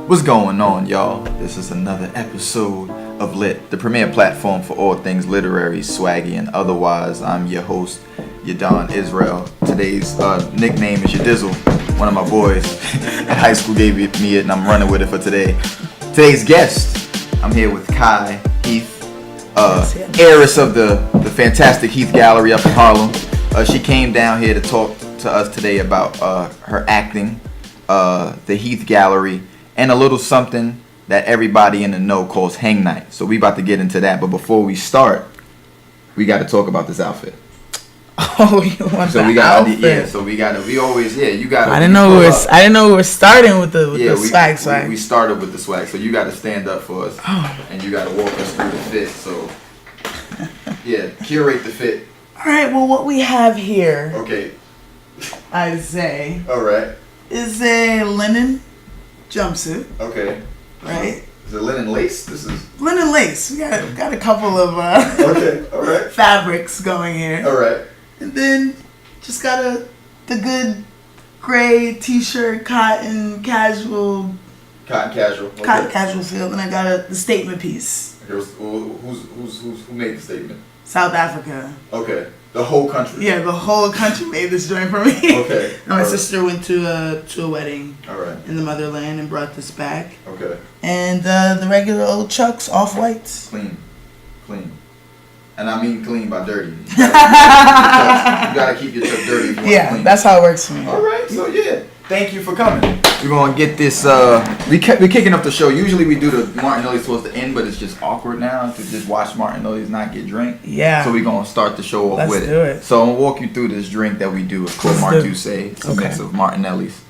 What's going on, y'all? This is another episode of Lit, the premier platform for all things literary, swaggy, and otherwise. I'm your host, Yadon Israel. Today's nickname is Yadizzle. One of my boys at high school gave me it, and I'm running with it for today. Today's guest, I'm here with Kai, Heath, heiress of the fantastic Heath Gallery up in Harlem. She came down here to talk to us today about her acting, the Heath Gallery, and a little something that everybody in the know calls Hangnight. So we about to get into that, but before we start, we got to talk about this outfit. Oh, you want so the we got outfit? Yeah. So we got to. We always you got. I didn't know we were starting with the swag. We started with the swag, so you got to stand up for us, and you got to walk us through the fit. So curate the fit. All right. Well, what we have here, okay, I say, all right, is a linen jumpsuit. Okay. Right. Is it linen lace? This is linen lace. We got a couple of okay. All right. fabrics going here. All right. And then just got the good gray t-shirt, cotton casual. Cotton casual. Okay. Cotton casual feel. And I got the statement piece. Okay, who made the statement? South Africa. Okay. The whole country. Yeah, the whole country made this joint for me. Okay. And my sister went to a wedding. All right. In the motherland and brought this back. Okay. And the regular old Chucks, off-whites. Clean. And I mean clean by dirty. You gotta keep your Chuck dirty if you want to clean. That's how it works for me. All right. So thank you for coming. We're gonna get this. We're kicking up the show. Usually we do the Martinelli's towards the end, but it's just awkward now to just watch Martinelli's not get drink. Yeah. So we're gonna start the show off with it. So I'm gonna walk you through this drink that we do. It's called Martuse. It's a mix of Martinelli's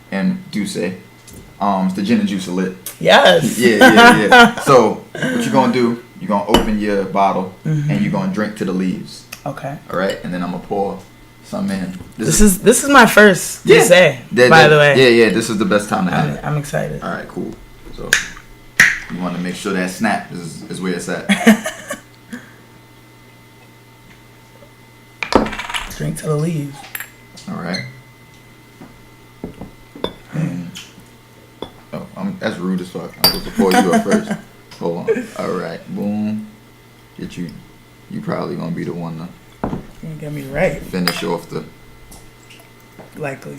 and Douce. It's the gin and juice of lit. Yes. Yeah. So what you're gonna do? You're gonna open your bottle and you're gonna drink to the leaves. Okay. All right, and then I'm gonna pour some in. This is my first Douce, by the way. Yeah. This is the best time to have it. I'm excited. All right, cool. So you want to make sure that snap is where it's at. Drink to the leaves. All right. And, that's rude as fuck. I'm supposed to pour you up first. Hold on. All right. Boom. Get you. You probably gonna be the one to. You're gonna get me right. Finish off the. Likely.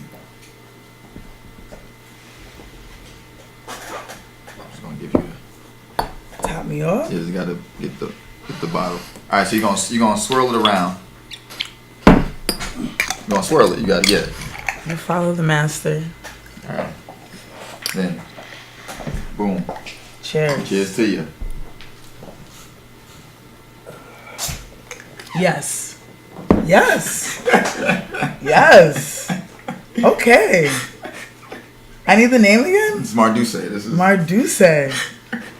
I'm just gonna give you. Top me off. You just gotta get the bottle. All right. So you're gonna swirl it around. You're gonna swirl it. You gotta get it. You follow the master. All right. Then. Boom. Cheers. Cheers to you. Yes. Okay. I need the name again? It's Marduce. This is Marduce.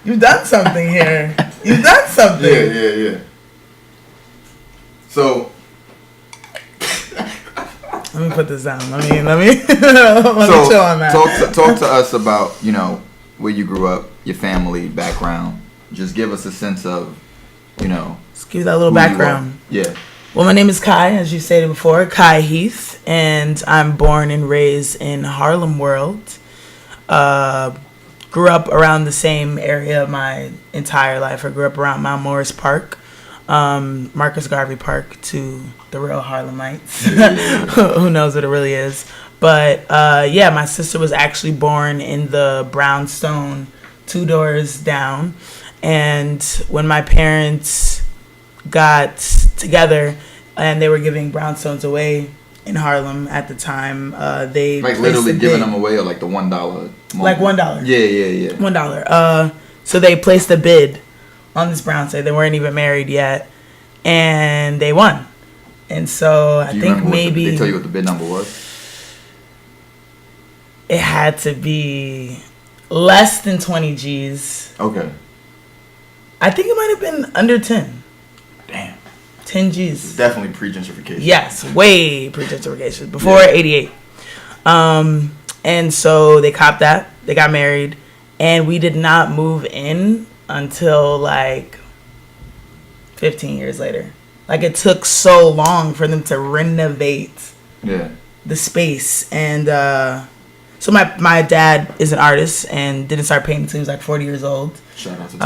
You've done something here. You've done something. Yeah. So let me put this down. Let me chill on that. Talk to us about, where you grew up, your family background. Just give us a sense of, Just give you that little background. Yeah. Well, my name is Kai, as you stated before, Kai Heath, and I'm born and raised in Harlem World. Grew up around the same area my entire life. I grew up around Mount Morris Park, Marcus Garvey Park, to the real Harlemites. Who knows what it really is. But, my sister was actually born in the brownstone 2 doors down. And when my parents got together and they were giving brownstones away in Harlem at the time, they literally giving them away, or like the $1 moment? Like $1. Yeah. $1. So they placed a bid on this brownstone. They weren't even married yet, and they won. And so I think maybe they tell you what the bid number was. It had to be less than 20 G's. Okay. I think it might have been under 10. Damn. 10 G's. It's definitely pre-gentrification. Yes, way pre-gentrification. Before 88. And so they copped that. They got married. And we did not move in until like 15 years later. Like, it took so long for them to renovate the space. And So my dad is an artist and didn't start painting until he was like 40 years old. Shout out to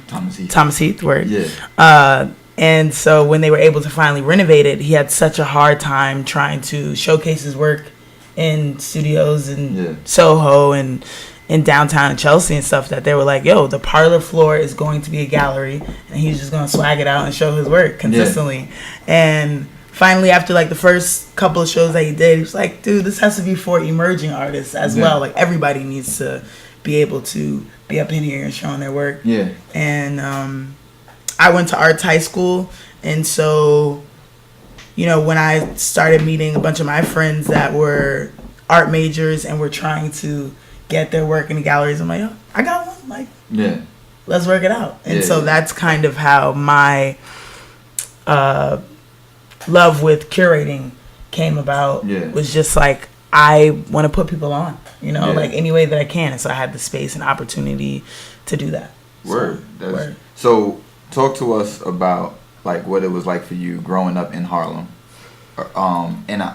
Thomas Heath. Thomas Heath, word. Yeah. And so when they were able to finally renovate it, he had such a hard time trying to showcase his work in studios in Soho and in downtown Chelsea and stuff, that they were like, yo, the parlor floor is going to be a gallery, and he's just going to swag it out and show his work consistently. And finally, after like the first couple of shows that he did, he was like, dude, this has to be for emerging artists as well. Like, everybody needs to be able to be up in here and showing their work. Yeah. And I went to arts high school, and so, you know, when I started meeting a bunch of my friends that were art majors and were trying to get their work in the galleries, I'm like, yo, I got one. Like, let's work it out. And so that's kind of how my love with curating came about. Was just like, I want to put people on, you know, like any way that I can. And so I had the space and opportunity to do that. Word. So talk to us about like what it was like for you growing up in Harlem, in an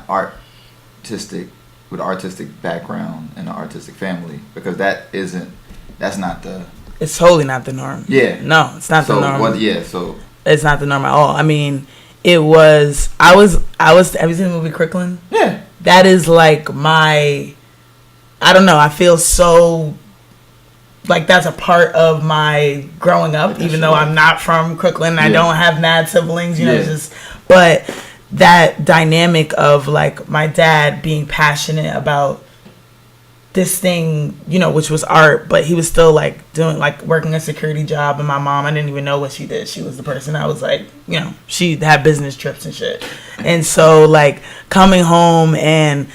with an artistic background and an artistic family, because that's not the... It's totally not the norm. Yeah. No, it's not the norm. So it's not the norm at all. I mean, it was, have you seen the movie Crooklyn? Yeah. That is like I don't know, I feel so, like that's a part of my growing up, even though I'm not from Crooklyn. I don't have mad siblings, you know, but that dynamic of like my dad being passionate about this thing, you know, which was art, but he was still like working a security job, and my mom, I didn't even know what she did. She was the person I was like, you know, she had business trips and shit. And so like coming home and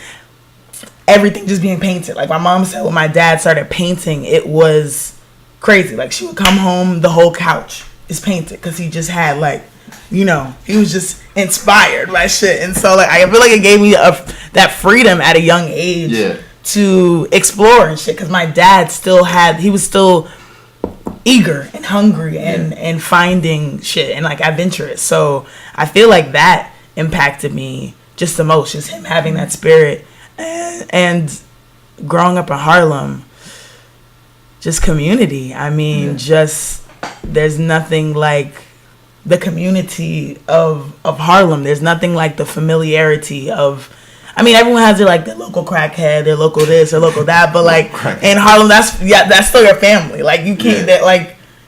everything just being painted. Like my mom said, when my dad started painting, it was crazy. Like she would come home, the whole couch is painted, because he just had like, you know, he was just inspired by shit. And so like I feel like it gave me that freedom at a young age to explore and shit, because my dad he was still eager and hungry and finding shit and like adventurous. So I feel like that impacted me just the most, just him having that spirit. And growing up in Harlem, just community. I mean, just there's nothing like the community of Harlem. There's nothing like the familiarity of, I mean, everyone has their local crackhead, their local this, their local that, but like in Harlem, that's still your family. Like you can't,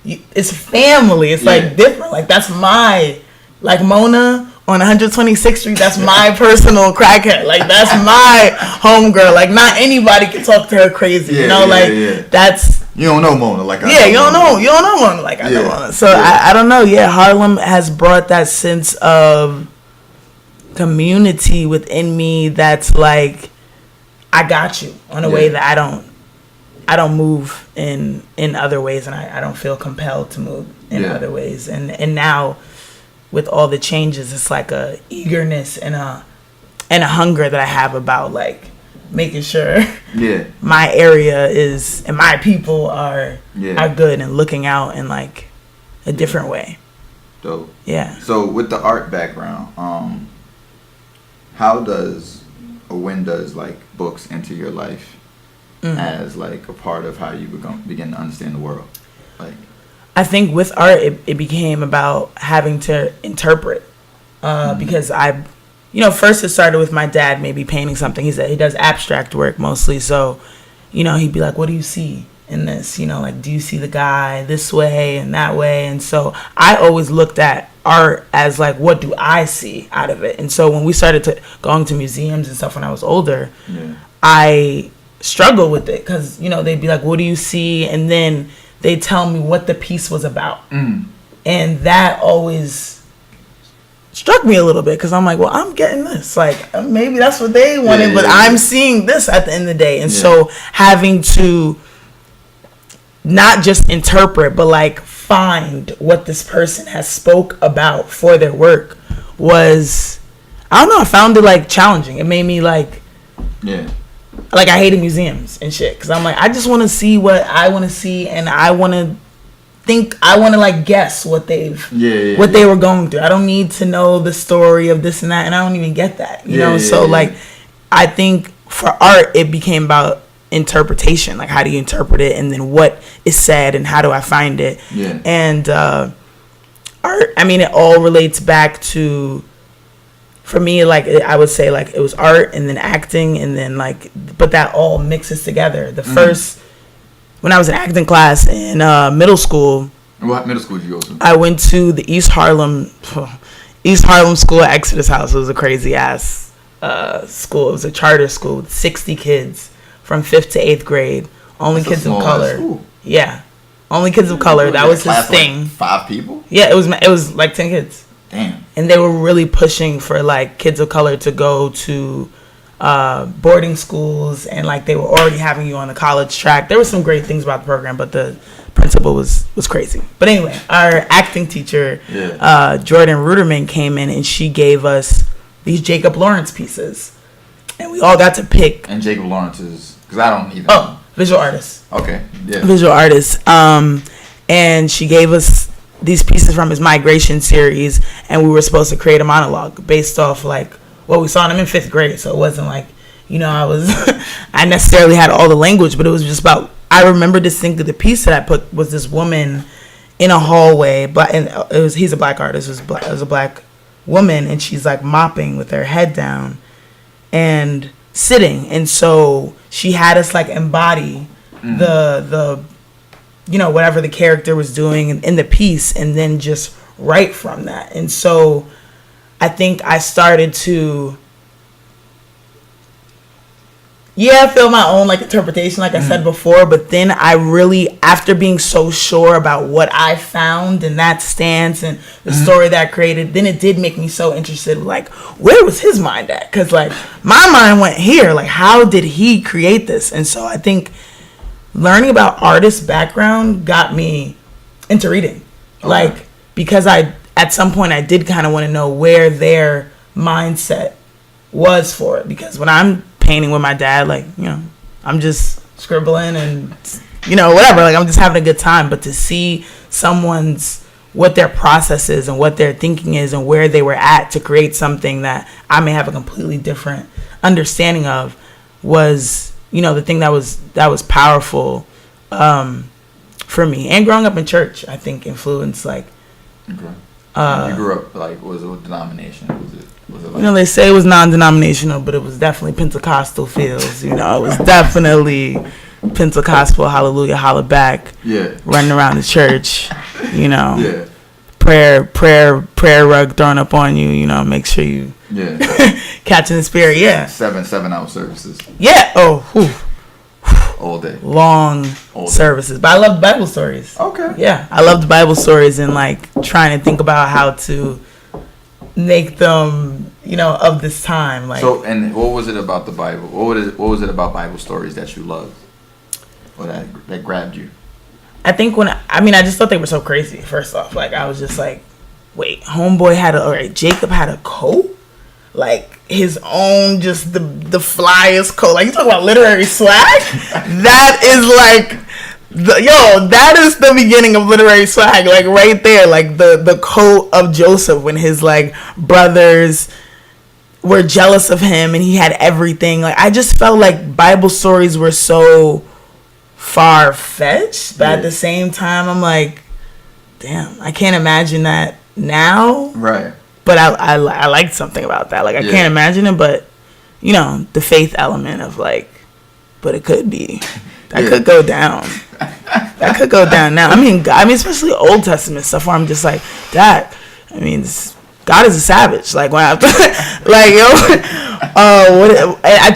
it's family. It's like different. Like that's my, like Mona on 126th Street, that's my personal crackhead. Like that's my homegirl. Like not anybody can talk to her crazy. You know, that's. You don't know Mona like I know. Yeah, you don't know Mona like I know Mona. So I don't know. Yeah, Harlem has brought that sense of community within me. That's like, I got you on a way that I don't move in other ways, and I don't feel compelled to move in other ways. And now with all the changes, it's like a eagerness and a hunger that I have about like making sure my area is and my people are good and looking out in like a different way. Dope. Yeah. So with the art background, when does like books enter your life as like a part of how you begin to understand the world? Like, I think with art, it became about having to interpret, because first it started with my dad maybe painting something. He said he does abstract work mostly, so, you know, he'd be like, what do you see in this? You know, like, do you see the guy this way and that way? And so I always looked at art as like, what do I see out of it? And so when we started going to museums and stuff when I was older, I struggled with it, because, you know, they'd be like, what do you see? And then they tell me what the piece was about. And that always struck me a little bit, because I'm like, well, I'm getting this. Like, maybe that's what they wanted, but I'm seeing this at the end of the day. And so having to not just interpret, but like find what this person has spoke about for their work was, I don't know, I found it like challenging. It made me like... Like I hated museums and shit, because I'm like, I just want to see what I want to see, and I want to like guess what they were going through. I don't need to know the story of this and that, and I don't even get that, you know. So like, I think for art, it became about interpretation. Like, how do you interpret it, and then what is said, and how do I find it? Yeah. And art, I mean, it all relates back to, for me, like, I would say, like, it was art and then acting, and then, like, but that all mixes together. The first, when I was in acting class in middle school. What middle school did you go to? I went to the East Harlem School at Exodus House. It was a crazy ass school. It was a charter school with 60 kids from 5th to 8th grade. Only kids of color. School. Yeah. Only kids of color. That was his thing. Like 5 people? Yeah, it was like 10 kids. Damn. And they were really pushing for, like, kids of color to go to boarding schools, and, like, they were already having you on the college track. There were some great things about the program, but the principal was crazy. But anyway, our acting teacher, Jordan Ruderman, came in, and she gave us these Jacob Lawrence pieces, and we all got to pick. And Jacob Lawrence is, because I don't even. Oh, visual artist. Okay, yeah. Visual artist. And she gave us these pieces from his Migration series, and we were supposed to create a monologue based off, like, what we saw. And I'm in 5th grade, so it wasn't like, you know, I necessarily had all the language, but it was just about, I remember distinctly the piece that I put was this woman in a hallway, but he's a black artist. It was a black woman, and she's, like, mopping with her head down and sitting, and so she had us, like, embody the you know, whatever the character was doing in the piece, and then just write from that. And so I think I started to feel my own, like, interpretation, like I said before. But then I really, after being so sure about what I found in that stance and the story that I created, then it did make me so interested, like, where was his mind at? Because, like, my mind went here. Like, how did he create this? And so I think learning about artists' background got me into reading. Okay. Like, because at some point I did kind of want to know where their mindset was for it. Because when I'm painting with my dad, like, you know, I'm just scribbling and, you know, whatever. Like, I'm just having a good time. But to see what their process is and what their thinking is and where they were at to create something that I may have a completely different understanding of was, you know, the thing that was powerful for me. And growing up in church, I think, influenced, like. Okay. You grew up, like, what denomination? Was it like? You know, they say it was non-denominational, but it was definitely Pentecostal feels. You know, it was definitely Pentecostal, hallelujah, holla back. Yeah. Running around the church, you know. Yeah. Prayer rug thrown up on you, you know, make sure you catching the spirit. Yeah. 7-hour services. Yeah. Oh, whew. All day. Long services. But I love Bible stories. Okay. Yeah. I love the Bible stories and, like, trying to think about how to make them, you know, of this time. Like, so, and what was it about the Bible? What was it about Bible stories that you loved? Or that grabbed you? I think I just thought they were so crazy, first off. Like, I was just like, wait, homeboy Jacob had a coat? Like, his own, just the flyest coat. Like, you talk about literary swag? That is, like, that is the beginning of literary swag. Like, right there. Like, the coat of Joseph when his, like, brothers were jealous of him and he had everything. Like, I just felt like Bible stories were so far-fetched, but at the same time I'm like, damn, I can't imagine that now. Right. But I liked something about that. Like, I can't imagine it, but, you know, the faith element of, like, but it could be. That could go down. That could go down now. I mean, especially Old Testament stuff where I'm just like, God, I mean, God is a savage. Like, when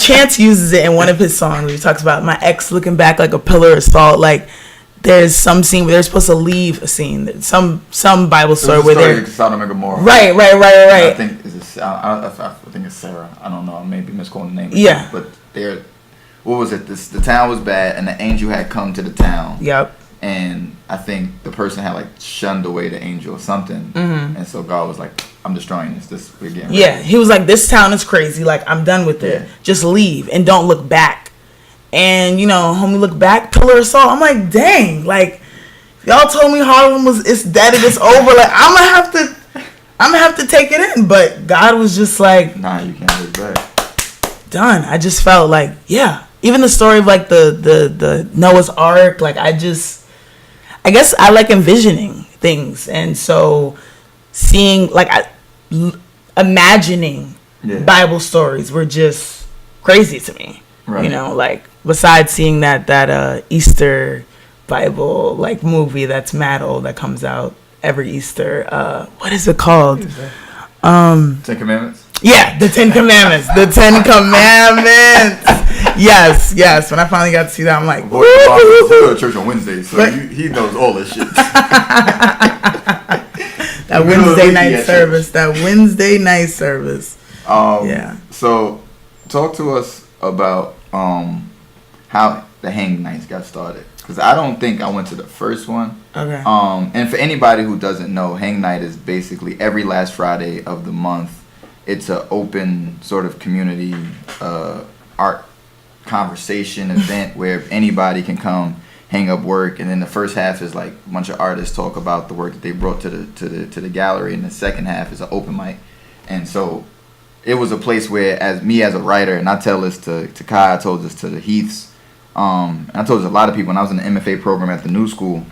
Chance uses it in one of his songs. He talks about my ex looking back like a pillar of salt. Like, there's some scene where they're supposed to leave a scene. Some Bible story where they're Sodom and Gomorrah. Right. I think I think it's Sarah. I don't know. I may be misquoting the name. Yeah. But what was it? The town was bad, and the angel had come to the town. Yep. And I think the person had, like, shunned away the angel or something. Mm-hmm. And so God was like, I'm destroying this. We're getting ready. He was like, this town is crazy. Like, I'm done with it. Just leave and don't look back. And, you know, homie look back, pillar of salt. I'm like, dang. Like, y'all told me Harlem it's dead and it's over. Like, I'm gonna have to take it in. But God was just like, nah, you can't look back. Done. I just felt like, even the story of like the Noah's Ark, like I guess I like envisioning things, and so seeing like imagining Bible stories were just crazy to me. Right. You know, like besides seeing that Easter Bible like movie that's mad old that comes out every Easter. What is it called? Ten Commandments. Yeah, the Ten Commandments. The Ten Commandments. Yes. When I finally got to see that, I'm like, boy, he go to church on Wednesday, so he knows all this shit. That Wednesday night service. Yeah. So, talk to us about how the Hangnights got started. Because I don't think I went to the first one. Okay. And for anybody who doesn't know, Hangnight is basically every last Friday of the month. It's an open sort of community art conversation event where anybody can come hang up work, and then the first half is like a bunch of artists talk about the work that they brought to the gallery, and the second half is an open mic. And so it was a place where, as a writer, and I tell this to Kai, I told this to the Heaths, and I told this to a lot of people when I was in the MFA program at the New School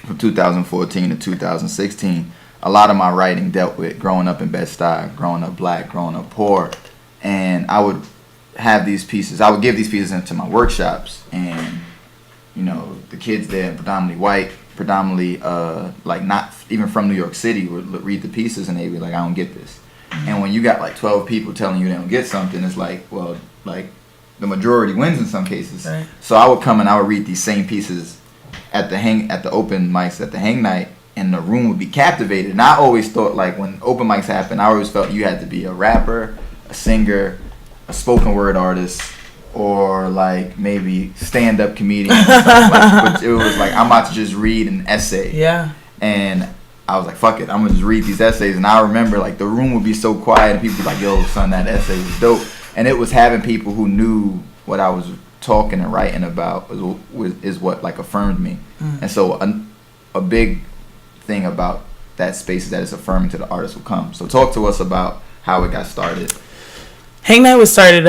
from 2014 to 2016. A lot of my writing dealt with growing up in Bed-Stuy, growing up black, growing up poor, and I would have these pieces. I would give these pieces into my workshops, and the kids there, predominantly white, predominantly like not even from New York City, would read the pieces and they'd be like, I don't get this. Mm-hmm. And when you got like 12 people telling you they don't get something, it's like, well, like the majority wins in some cases. Right. So I would come and I would read these same pieces at the open mics at the Hangnight, and the room would be captivated. And I always thought, like, when open mics happen, I always felt you had to be a rapper, a singer, a spoken word artist, or like maybe stand-up comedian. But it was like, I'm about to just read an essay. Yeah. And I was like, fuck it, I'm gonna just read these essays. And I remember like the room would be so quiet and people would be like, yo, son, that essay was dope. And it was having people who knew what I was talking and writing about is what like affirmed me. And so a big thing about that space is that it's affirming to the artists who come. So talk to us about how it got started. Hangnight was started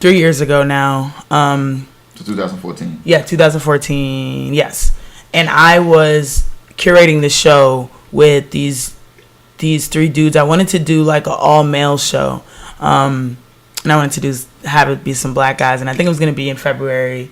3 years ago now. So 2014. Yeah, 2014. Yes, and I was curating the show with these three dudes. I wanted to do like an all male show, and I wanted to have it be some black guys, and I think it was going to be in February.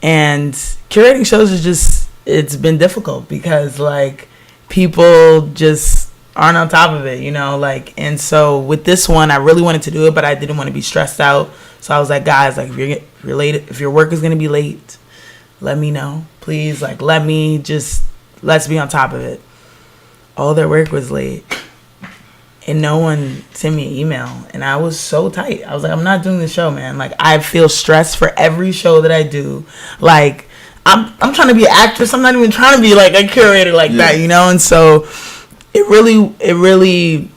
And curating shows is it's been difficult because like people just aren't on top of it, like, and so with this one I really wanted to do it, but I didn't want to be stressed out. So I was like, guys, like if you're late, if your work is going to be late, let me know, please. Like, let's be on top of it. All their work was late and no one sent me an email, and I was so tight. I was like, I'm not doing the show, man. Like, I feel stressed for every show that I do. Like, I'm trying to be an actress. I'm not even trying to be like a curator like that, And so it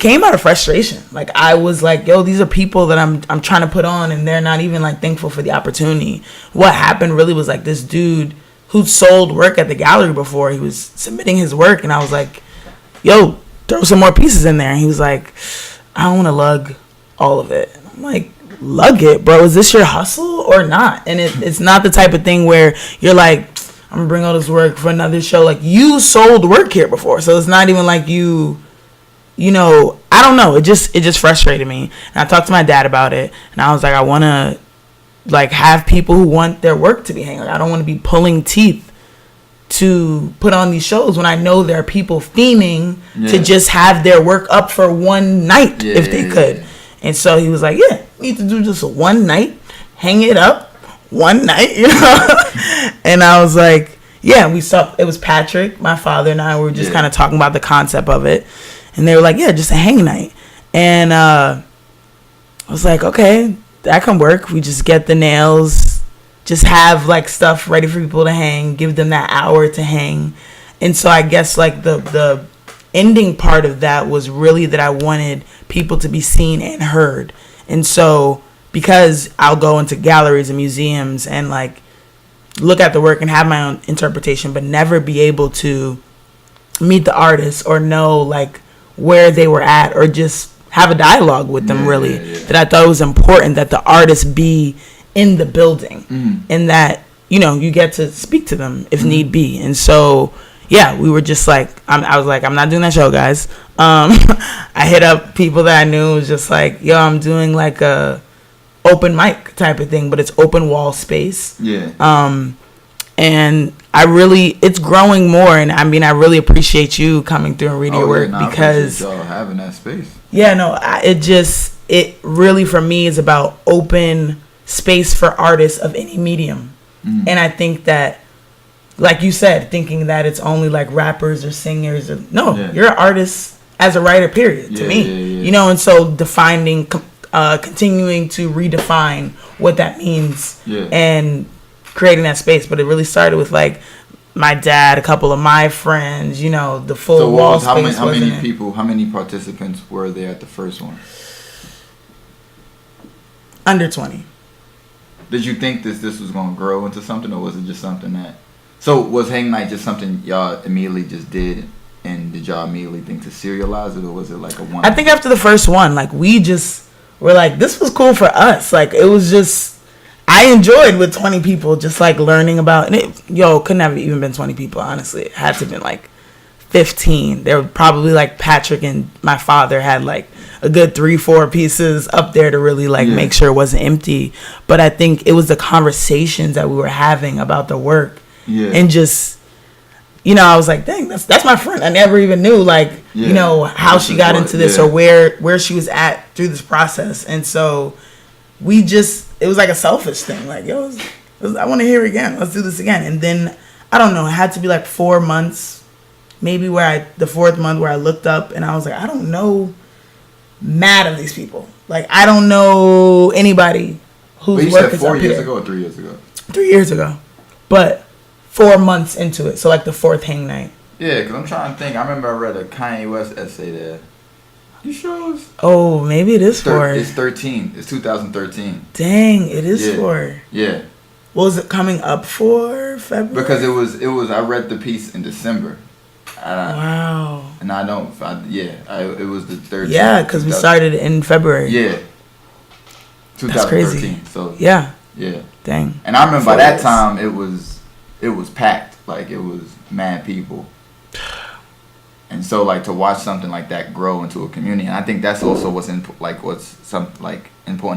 came out of frustration. Like, I was like, yo, these are people that I'm trying to put on, and they're not even like thankful for the opportunity. What happened really was like this dude who sold work at the gallery before, he was submitting his work, and I was like, yo, throw some more pieces in there. And he was like, I don't want to lug all of it. And I'm like, lug it, bro. Is this your hustle or not? And it's not the type of thing where you're like, I'm gonna bring all this work for another show. Like, you sold work here before, so it's not even like I don't know. It just frustrated me. And I talked to my dad about it, and I was like, I want to like have people who want their work to be hanging. I don't want to be pulling teeth to put on these shows when I know there are people fiending to just have their work up for one night if they could. Yeah. And so he was like, yeah, we need to do just one night, hang it up one night, And I was like, yeah, we saw, it was Patrick, my father, and I were just kind of talking about the concept of it. And they were like, yeah, just a hang night. And I was like, okay, that can work. We just get the nails, just have like stuff ready for people to hang, give them that hour to hang. And so I guess like the ending part of that was really that I wanted people to be seen and heard. And so because I'll go into galleries and museums and like look at the work and have my own interpretation, but never be able to meet the artist or know like where they were at or just have a dialogue with them, really. That I thought it was important that the artists be in the building, and that, you know, you get to speak to them if need be. And so, yeah, we were just like, I was like, I'm not doing that show, guys. I hit up people that I knew, was just like, yo, I'm doing like a open mic type of thing, but it's open wall space. And it's growing more, and I mean, I really appreciate you coming through and reading your work, because I appreciate y'all having that space. Yeah, no, it really, for me, is about open space for artists of any medium. And I think that, like you said, thinking that it's only like rappers or singers, you're an artist as a writer, period, to me. You know, and so continuing to redefine what that means, and creating that space. But it really started with like my dad, a couple of my friends, you know, the full wall space. How many participants were there at the first one? Under 20. Did you think this was going to grow into something, or was it just something that... So was Hangnight just something y'all immediately just did, and did y'all immediately think to serialize it, or was it like a one? I think after the first one, like, we just were like, this was cool for us. Like, it was just... I enjoyed with 20 people just like learning about... And couldn't have even been 20 people, honestly. It had to have been like 15. There were probably like Patrick and my father had like a good 3-4 pieces up there to really like make sure it wasn't empty. But I think it was the conversations that we were having about the work, and just, you know, I was like, dang, that's my friend. I never even knew, like, you know, how she got into this, or where she was at through this process. And so it was like a selfish thing, like, yo, I want to hear it again, let's do this again. And then I don't know, it had to be like 4 months maybe, the fourth month where I looked up and I was like, I don't know mad of these people. Like, I don't know anybody whose work is up here. 4 years ago or 3 years ago? 3 years ago. But 4 months into it. So, like, the fourth Hangnight. Yeah, because I'm trying to think. I remember I read a Kanye West essay there. You sure? Oh, maybe it is for... It's 13. It's 2013. Dang, it is for... Yeah. Was it coming up for February? Because it was. I read the piece in December. Wow. And it was the 13th. Yeah, because we started in February. Yeah. 2013. That's crazy. So yeah. Yeah. Dang. And I remember by that time it was packed. Like, it was mad people. And so, like, to watch something like that grow into a community, and I think that's also what's important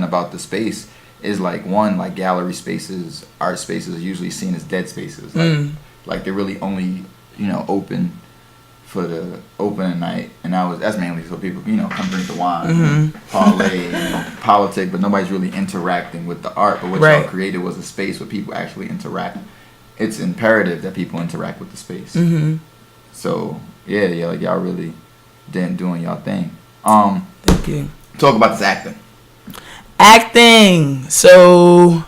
about the space is, like, one, like, gallery spaces, art spaces are usually seen as dead spaces. Like they're really only, you know, open for the opening night, and that's mainly so people, you know, come drink the wine, parlay, politic, but nobody's really interacting with the art. But what y'all created was a space where people actually interact. It's imperative that people interact with the space. So yeah, like, y'all really doing y'all thing. Thank you. Talk about this acting. Acting. So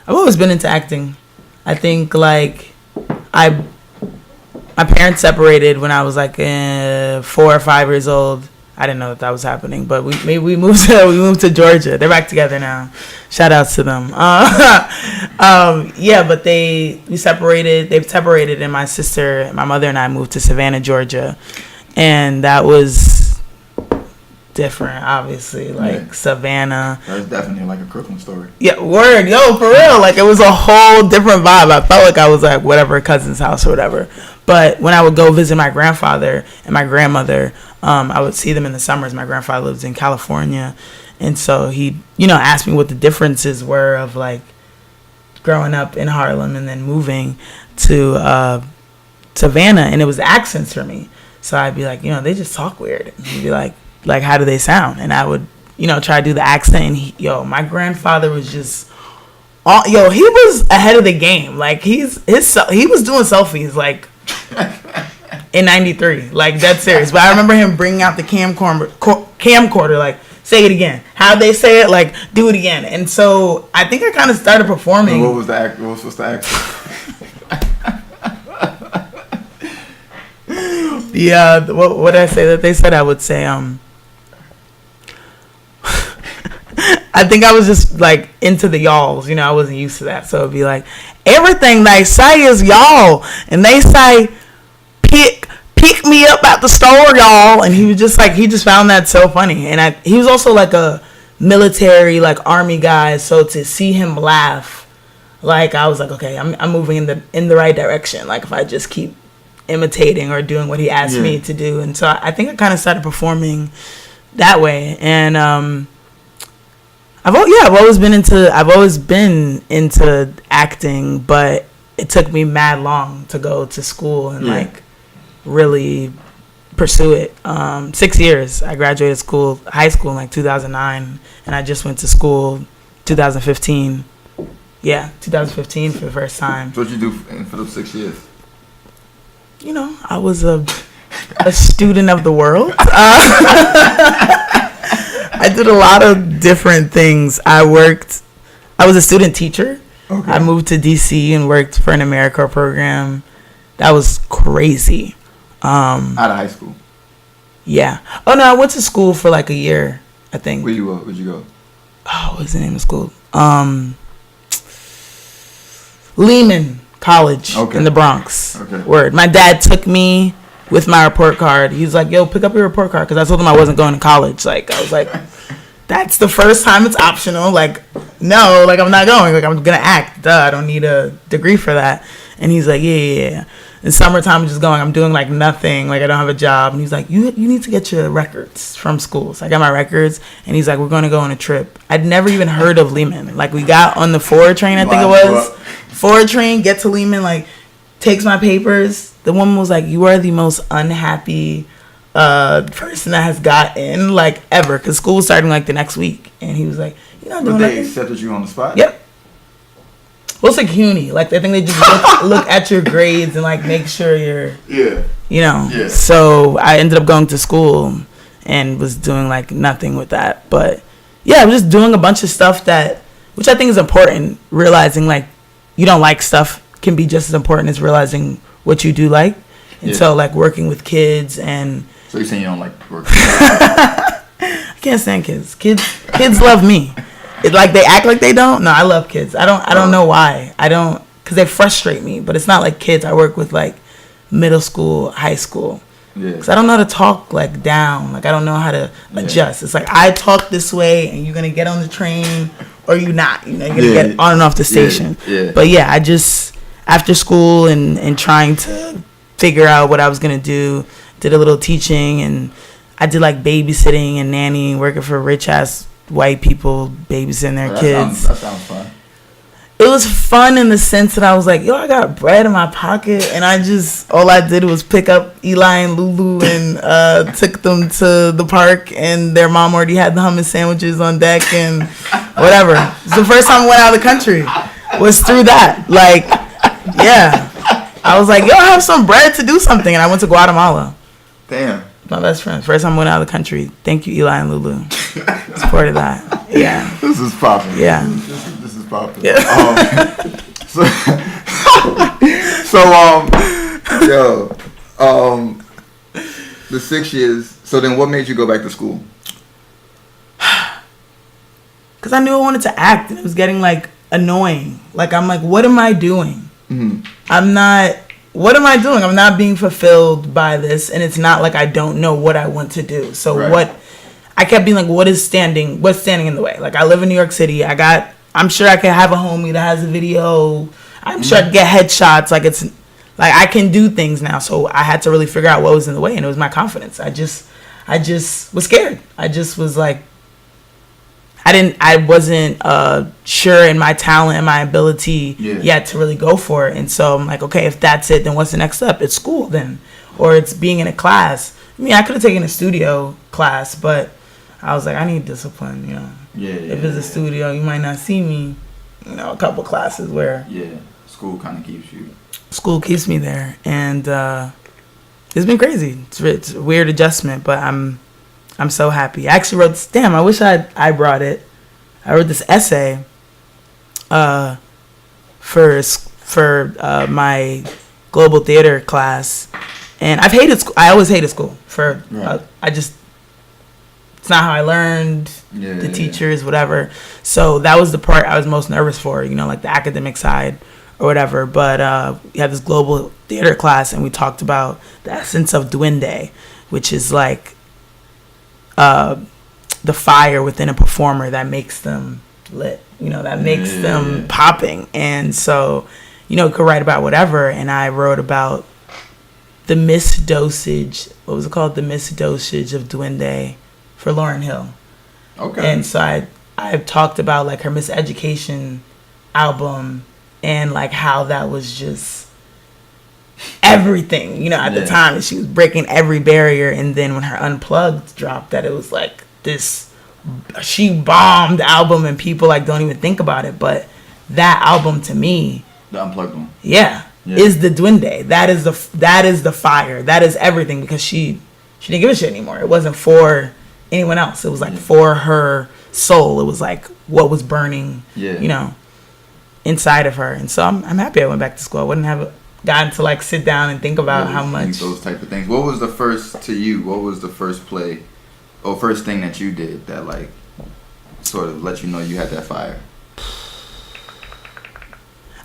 I've always been into acting. I think, like, my parents separated when I was like 4 or 5 years old. I didn't know that was happening, but we moved to Georgia. They're back together now. Shout outs to them. But we separated. They've separated, and my sister, my mother, and I moved to Savannah, Georgia, and that was different, obviously. Like, Savannah. That's definitely like a Crooklyn story. Yeah, word, yo, for real. Like, it was a whole different vibe. I felt like I was at whatever cousin's house or whatever. But when I would go visit my grandfather and my grandmother, I would see them in the summers. My grandfather lives in California, and so he, you know, asked me what the differences were of, like, growing up in Harlem and then moving to Savannah, and it was accents for me. So I'd be like, you know, they just talk weird. And he'd be like, how do they sound? And I would, you know, try to do the accent. And my grandfather was just, he was ahead of the game. Like, he was doing selfies, like, in '93, like, dead serious. But I remember him bringing out the camcorder, like, say it again. How'd they say it? Like, do it again. And so I think I kind of started performing. What was the accent? Yeah, what did I say that they said? I would say, I think I was just, like, into the y'alls, you know, I wasn't used to that. So it'd be like, everything they say is y'all, and they say pick me up at the store, y'all. And he was just like, he just found that so funny. And he was also like a military, like army guy. So to see him laugh, like I was like, okay, I'm moving in the right direction. Like if I just keep imitating or doing what he asked me to do. And so I think I kind of started performing that way. And I've always been into acting, but it took me mad long to go to school and like really pursue it. 6 years. I graduated high school in like 2009, and I just went to school 2015. Yeah, 2015 for the first time. So what you do for those 6 years? You know, I was a student of the world. I did a lot of different things. I was a student teacher. Okay. I moved to DC and worked for an AmeriCorps program. That was crazy. Out of high school? Yeah. Oh, no, I went to school for like a year, I think. Where'd you go? Oh, what's the name of school? Lehman College in the Bronx. Okay. Word. My dad took me with my report card. He's like, yo, pick up your report card. Because I told him I wasn't going to college. Like, I was like, that's the first time it's optional. Like, no, like, I'm not going. Like, I'm going to act. Duh, I don't need a degree for that. And he's like, yeah. In summertime, I'm just going. I'm doing, like, nothing. Like, I don't have a job. And he's like, you need to get your records from school. So I got my records. And he's like, we're going to go on a trip. I'd never even heard of Lehman. Like, we got on the 4 train, I think it was. 4 train, get to Lehman, like, takes my papers. The woman was like, you are the most unhappy person that has got in, like, ever. Because school was starting, like, the next week. And he was like, you're not doing nothing. But they accepted you on the spot? Yep. Well, it's like CUNY. Like, I think they just look at your grades and, like, make sure you're, you know. Yeah. So I ended up going to school and was doing, like, nothing with that. But, yeah, I was just doing a bunch of stuff which I think is important, realizing, like, you don't like stuff can be just as important as realizing what you do like. And so, like, working with kids and... So you're saying you don't like working with I can't stand kids. Kids love me. It's like they act like they don't. No, I love kids. I don't know why. Because they frustrate me. But it's not like kids. I work with, like, middle school, high school. Yeah. Because I don't know how to talk, like, down. Like, I don't know how to adjust. It's like, I talk this way, and you're going to get on the train, or you're not. You know, you're going to get on and off the station. Yeah. But, yeah, I just, after school and trying to figure out what I was going to do, did a little teaching, and I did, like, babysitting and nannying, working for rich-ass white people, babysitting their kids. That sounds fun. It was fun in the sense that I was like, yo, I got bread in my pocket, and all I did was pick up Eli and Lulu and took them to the park, and their mom already had the hummus sandwiches on deck and whatever. It's the first time I went out of the country was through that. Like, yeah. I was like, yo, I have some bread to do something, and I went to Guatemala. Damn. My best friend. First time I went out of the country. Thank you, Eli and Lulu. Supported that. Yeah. This is popping. Yeah. This is popping. Yeah. The 6 years. So then, what made you go back to school? Because I knew I wanted to act, and it was getting, like, annoying. Like, I'm like, what am I doing? Mm-hmm. What am I doing? I'm not being fulfilled by this, and it's not like I don't know what I want to do. So I kept being like, what's standing in the way? Like, I live in New York City. I'm sure I could have a homie that has a video. I'm sure I could get headshots. Like, it's like I can do things now. So I had to really figure out what was in the way, and it was my confidence. I just was scared. I just was like, I wasn't sure in my talent and my ability yet to really go for it. And so I'm like, okay, if that's it, then what's the next step? It's school then, or it's being in a class. I mean, I could have taken a studio class, but I was like, I need discipline, you know. If it's a studio, you might not see me, you know, a couple classes where. Yeah, school kind of keeps you. School keeps me there, and it's been crazy. It's a weird adjustment, but I'm so happy. I actually wrote this. Damn, I wish I brought it. I wrote this essay for my global theater class, and I've hated school. I always hated school. It's not how I learned. The teachers, whatever. So that was the part I was most nervous for. You know, like the academic side. or whatever. But we had this global theater class, and we talked about the essence of duende, which is like the fire within a performer that makes them lit, that makes them popping. And so, you could write about whatever. And I wrote about the misdosage, what was it called? The misdosage of duende for Lauryn Hill. Okay. And so I talked about like her Miseducation album and like how that was just everything, at the time. And she was breaking every barrier. And then when her Unplugged dropped, that it was like this, she bombed album and people like don't even think about it. But that album to me, the Unplugged one, is the duende. That is the fire. That is everything, because she didn't give a shit anymore. It wasn't for anyone else. It was like for her soul. It was like what was burning, inside of her. And so I'm happy I went back to school. I wouldn't have gotten to like sit down and think about how much those type of things. What was the first play or first thing that you did that like sort of let you know you had that fire?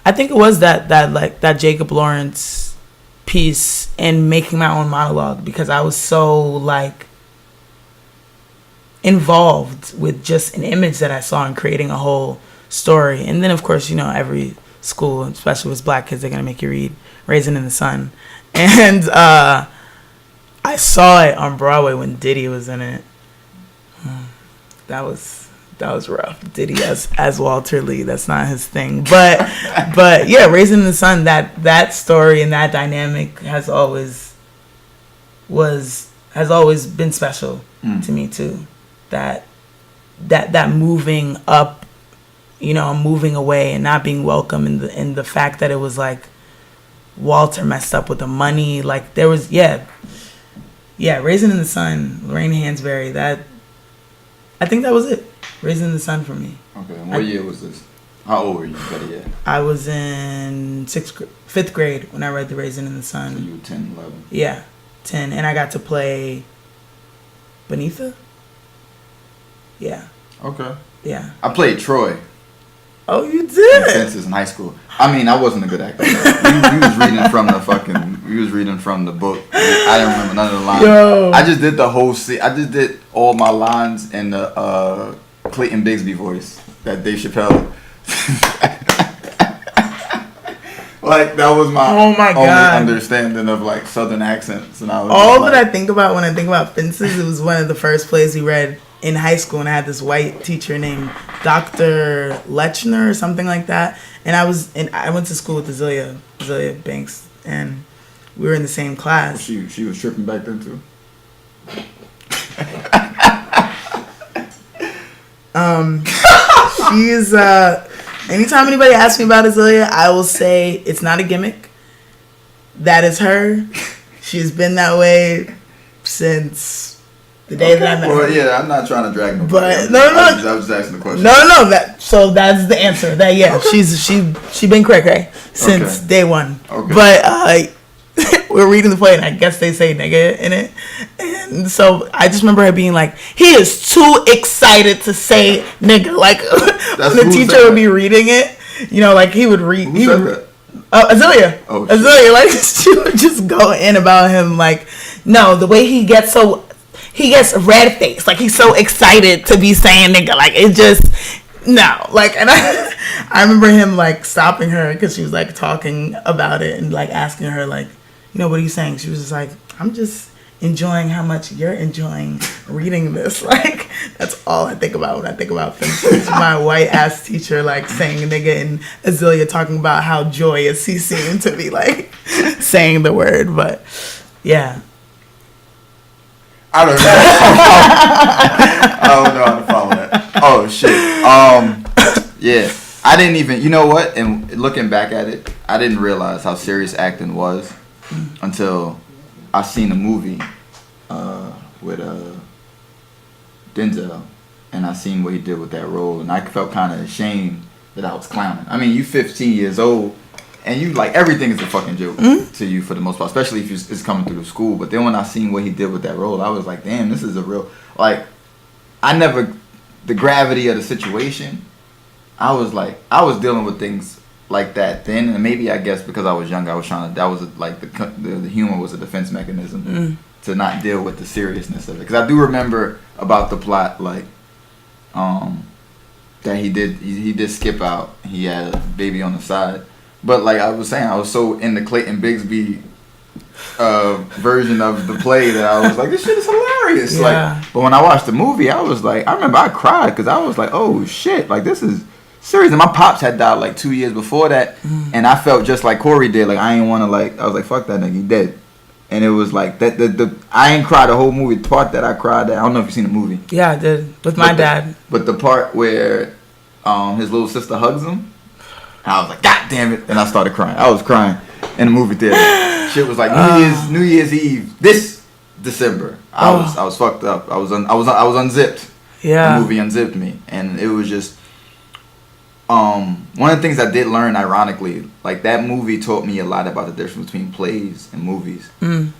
I think it was that Jacob Lawrence piece and making my own monologue, because I was so like involved with just an image that I saw and creating a whole story. And then of course, every school, especially with black kids, they're gonna make you read Raisin in the Sun. And I saw it on Broadway when Diddy was in it. That was rough. Diddy as Walter Lee, that's not his thing. But yeah, Raisin in the Sun, that story and that dynamic has always been special to me too. That moving up, moving away and not being welcome, and the fact that it was like Walter messed up with the money. Like there was Raisin in the Sun, Lorraine Hansberry. That, I think that was it. Raisin in the Sun for me. Okay, and what year was this? How old were you? I was in 5th grade when I read The Raisin in the Sun. So you were 10, 11. Yeah, 10, and I got to play Benitha. Yeah. Okay. Yeah. I played Troy. Oh, you did? In Fences in high school. I mean, I wasn't a good actor. You was reading from the book. I didn't remember none of the lines. Yo. I just did the whole scene. I just did all my lines in the Clayton Bigsby voice that Dave Chappelle. Like that was my only understanding of like Southern accents, and I was all that I think about when I think about Fences. It was one of the first plays we read in high school, and I had this white teacher named Dr. Lechner or something like that. And I went to school with Azealia Banks, and we were in the same class. She was tripping back then too. She's anytime anybody asks me about Azealia, I will say it's not a gimmick. That is her. She's been that way since the day that I met her. Well, yeah, I'm not trying to drag nobody. But I was just asking the question. No. That's the answer. That she been cray since day one. Okay. But we're reading the play, and I guess they say nigga in it. And so I just remember her being like, he is too excited to say nigga. Like when the teacher would be reading it, like he would read. Who said that? Azealia. Oh, Azealia, like she would just go in about him, like, no, the way he gets red faced, like he's so excited to be saying nigga, like it just no, like, and I remember him like stopping her because she was like talking about it and like asking her like, what are you saying? She was just like, I'm just enjoying how much you're enjoying reading this. Like that's all I think about when I think about Fences. My white ass teacher like saying nigga, and Azealia talking about how joyous he seemed to be like saying the word. But yeah, I don't know how to follow that. Oh shit. Yeah. I didn't even, you know what? And looking back at it, I didn't realize how serious acting was until I seen a movie with Denzel, and I seen what he did with that role, and I felt kind of ashamed that I was clowning. I mean, you 15 years old, and you like everything is a fucking joke to you for the most part, especially if it's coming through the school. But then when I seen what he did with that role, I was like, damn, this is a real, like, the gravity of the situation. I was dealing with things like that then, and maybe I guess because I was younger, I was trying to. That was like the humor was a defense mechanism to not deal with the seriousness of it. Because I do remember about the plot, like, that he did skip out. He had a baby on the side, but like I was saying, I was so in the Clayton Bigsby version of the play that I was like, this shit is hilarious. Yeah. Like, but when I watched the movie, I was like, I remember I cried because I was like, oh shit, like this is serious. And my pops had died like 2 years before that, and I felt just like Corey did. Like I ain't want to like. I was like, fuck that nigga, he dead. And it was like that. The I ain't cried the whole movie. The part that I cried at, I don't know if you've seen the movie. Yeah, I did with my dad. But the part where his little sister hugs him, I was like, God damn it! And I started crying. I was crying in the movie theater. Shit was like New Year's Eve this December. I was fucked up. I was unzipped. Yeah. The movie unzipped me, and it was just one of the things I did learn, ironically, like that movie taught me a lot about the difference between plays and movies. And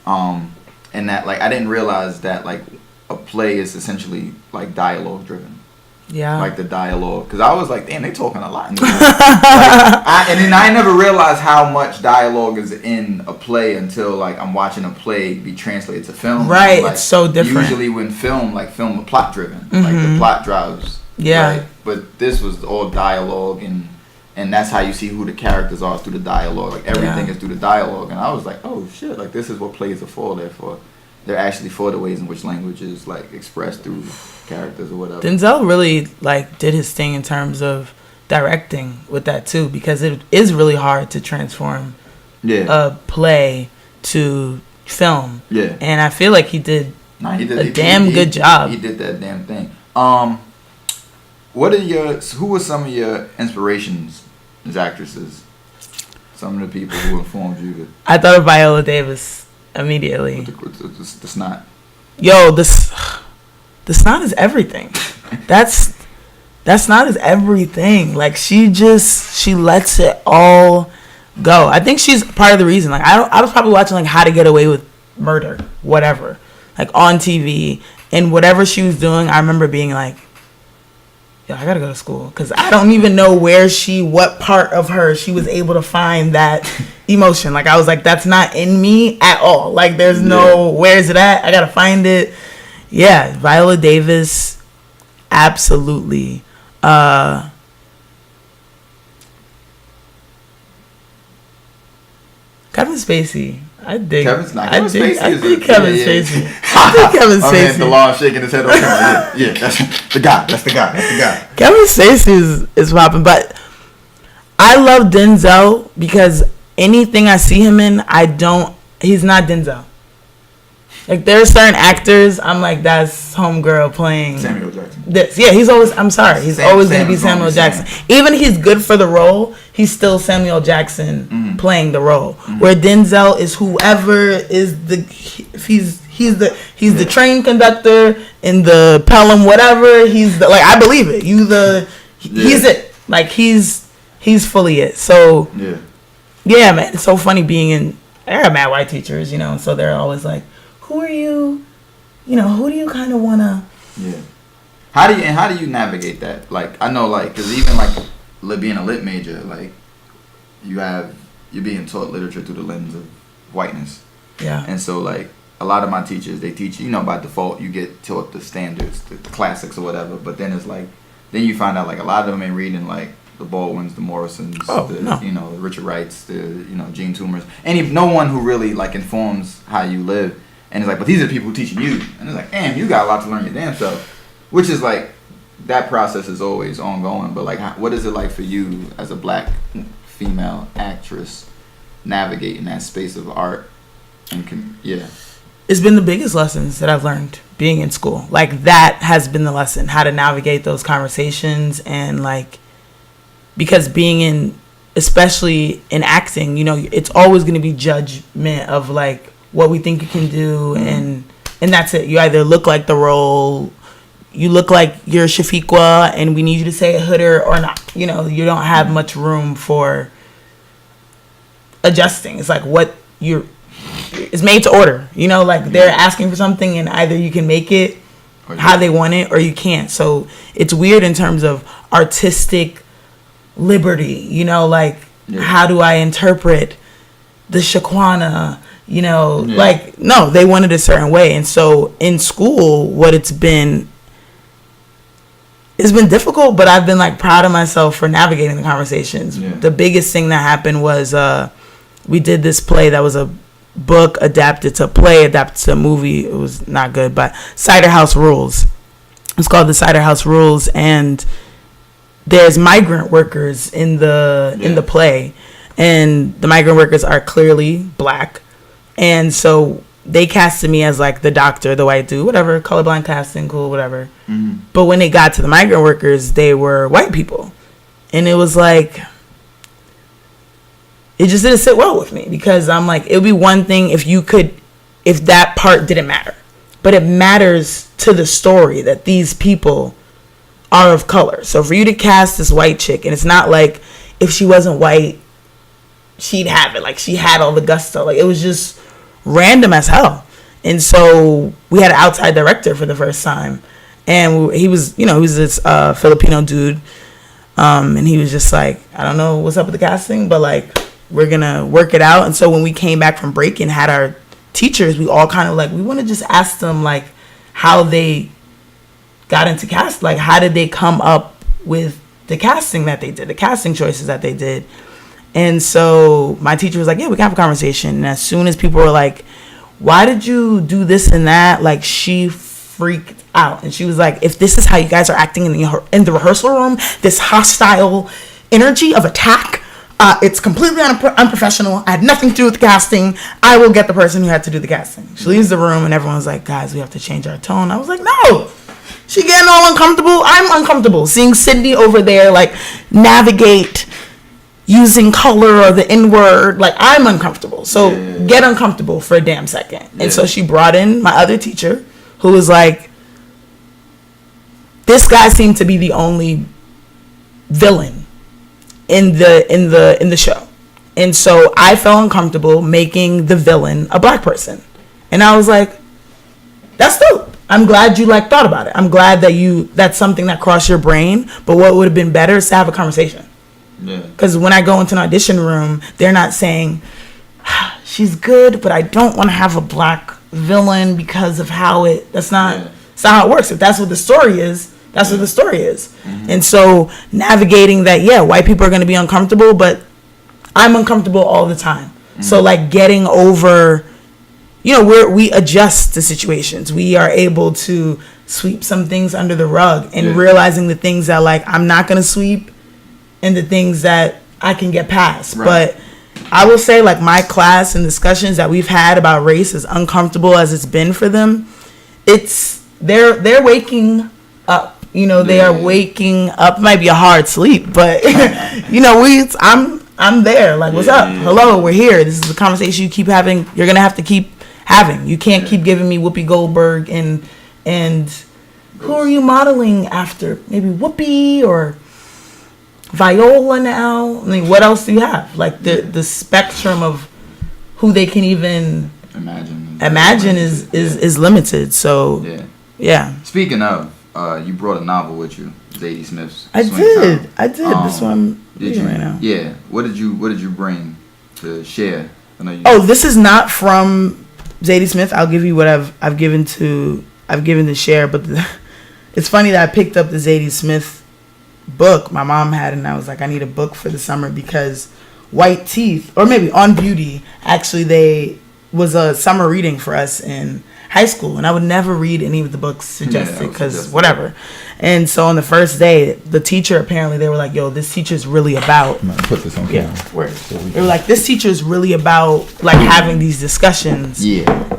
that like I didn't realize that like a play is essentially like dialogue driven. Yeah. Like the dialogue, because I was like, damn, they talking a lot. And then I never realized how much dialogue is in a play until like I'm watching a play be translated to film. Right, like, it's so different. Usually when film is plot driven, like the plot drives. Yeah. Right? But this was all dialogue, and that's how you see who the characters are through the dialogue. Like everything is through the dialogue, and I was like, oh shit, like this is what plays are for. Therefore, they're actually for the ways in which language is like expressed through characters or whatever. Denzel really like did his thing in terms of directing with that too, because it is really hard to transform a play to film. Yeah. And I feel like he did a damn good job. He did that damn thing. Who were some of your inspirations as actresses? Some of the people who informed you? I thought of Viola Davis immediately. The snot. Yo, the snot is everything. That snot is everything. Like she lets it all go. I think she's part of the reason. Like I was probably watching like How to Get Away with Murder, whatever, like on TV, and whatever she was doing, I remember being like, yo, I gotta go to school, because I don't even know what part of her she was able to find that emotion. Like I was like, that's not in me at all. Like there's no, where is it at? I gotta find it. Yeah, Viola Davis, absolutely. Kevin Spacey. I dig Kevin Spacey. I think Kevin Spacey. The law shaking his head. Yeah, that's the guy. Kevin Spacey is popping, but I love Denzel because anything I see him in, he's not Denzel. Like there are certain actors, I'm like, that's homegirl playing Samuel Jackson. He's always always going to be Samuel Jackson. Even if he's good for the role, he's still Samuel Jackson playing the role. Where Denzel is whoever is he's the train conductor in the Pelham, whatever. He's the, like, I believe it. He's it. Like he's fully it. So yeah, man, it's so funny being in. I got mad white teachers, so they're always like, who are you? Who do you kind of want to... Yeah. How do you navigate that? Like, I know, like, because even, like, being a lit major, like, you're being taught literature through the lens of whiteness. Yeah. And so, like, a lot of my teachers, they teach, by default, you get taught the standards, the classics or whatever, but then it's like, then you find out, like, a lot of them ain't reading, like, the Baldwins, the Morrisons, the Richard Wrights, the, Gene Toomers, no one who really, like, informs how you live. And it's like, but these are the people who teaching you. And it's like, damn, you got a lot to learn your damn self. Which is like, that process is always ongoing. But like, what is it like for you as a black female actress navigating that space of art? It's been the biggest lessons that I've learned being in school. Like that has been the lesson, how to navigate those conversations. And like, because especially in acting, it's always going to be judgment of like, what we think you can do, and that's it. You either look like the role, you look like you're Shafiqua, and we need you to say a hooder or not. You don't have much room for adjusting. It's like it's made to order. Like they're asking for something, and either you can make it how they want it, or you can't. So it's weird in terms of artistic liberty. Like How do I interpret the Shaquana? You know, like, no, they wanted a certain way. And so in school, it's been difficult, but I've been like proud of myself for navigating the conversations. The biggest thing that happened was we did this play that was a book adapted to a play, adapted to a movie. It was not good, but Cider House Rules. It's called The Cider House Rules, and there's migrant workers in the play, and the migrant workers are clearly black. And so they casted me as like the doctor, the white dude, whatever, colorblind casting, cool, whatever. Mm-hmm. But when they got to the migrant workers, they were white people. And it was like, it just didn't sit well with me, because I'm like, it would be one thing if that part didn't matter. But it matters to the story that these people are of color. So for you to cast this white chick, and it's not like if she wasn't white, she'd have it. Like, she had all the gusto. Like, it was just random as hell. And so we had an outside director for the first time, and he was this Filipino dude, and he was just like, I don't know what's up with the casting, but like, we're gonna work it out. And so when we came back from break and had our teachers, we all kind of like, we want to just ask them like how they got into cast, like how did they come up with the casting that they did, the casting choices that they did. And so my teacher was like, yeah, we can have a conversation. And as soon as people were like, why did you do this and that? Like, she freaked out. And she was like, if this is how you guys are acting in the rehearsal room, this hostile energy of attack, it's completely unprofessional. I had nothing to do with the casting. I will get the person who had to do the casting. She leaves the room and everyone's like, guys, we have to change our tone. I was like, no. She getting all uncomfortable. I'm uncomfortable seeing Sydney over there like navigate using color or the N-word. Like, I'm uncomfortable. So get uncomfortable for a damn second. And so she brought in my other teacher, who was like, this guy seemed to be the only villain in the show. And so I felt uncomfortable making the villain a black person. And I was like, that's dope. I'm glad you like thought about it. I'm glad that that's something that crossed your brain. But what would have been better is to have a conversation. Because when I go into an audition room, they're not saying, she's good, but I don't want to have a black villain because of how that's not how it works. If that's what the story is, that's what the story is. Mm-hmm. And so navigating that, white people are going to be uncomfortable, but I'm uncomfortable all the time. Mm-hmm. So like getting over, we adjust to situations. We are able to sweep some things under the rug and realizing the things that like I'm not going to sweep and the things that I can get past. Right. But I will say, like, my class and discussions that we've had about race, as uncomfortable as it's been for them, they're waking up. They are waking up. It might be a hard sleep, but I'm there. Like, what's up? Hello, we're here. This is the conversation you keep having. You're gonna have to keep having. You can't keep giving me Whoopi Goldberg and who are you modeling after? Maybe Whoopi or Viola now. I mean, what else do you have? Like the spectrum of who they can even imagine is limited. So yeah. Speaking of, you brought a novel with you, Zadie Smith's. I did. This one I'm reading right now. Yeah. What did you bring to share? This is not from Zadie Smith. I'll give you what I've given to share. But it's funny that I picked up the Zadie Smith book my mom had, and I was like, I need a book for the summer, because White Teeth, or maybe On Beauty, actually they was a summer reading for us in high school, and I would never read any of the books suggested because whatever. And so on the first day, the teacher, apparently they were like, yo, this teacher is really about, I'm gonna put this on camera. They were like, this teacher is really about like having these discussions.